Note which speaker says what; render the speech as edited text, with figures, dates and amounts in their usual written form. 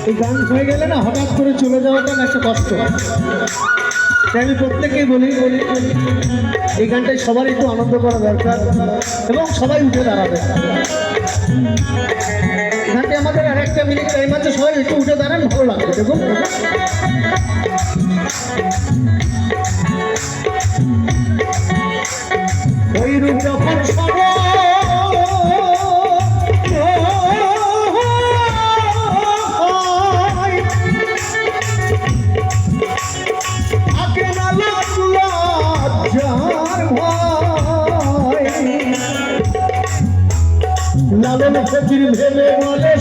Speaker 1: এই গান হয়ে গেলে না হঠাৎ করে চলে যাওয়াটা একটা কষ্ট। তাই আমি প্রত্যেককেই বলি এই গানটাই সবার একটু আনন্দ করা দরকার এবং সবাই উঠে দাঁড়াবে। গানটি আমাদের আর একটা মিনিট টাইম আছে, সবাই একটু উঠে দাঁড়ান, ভালো লাগবে। দেখুন ওই রূপ যখন লালন ফকির ভেবে বলে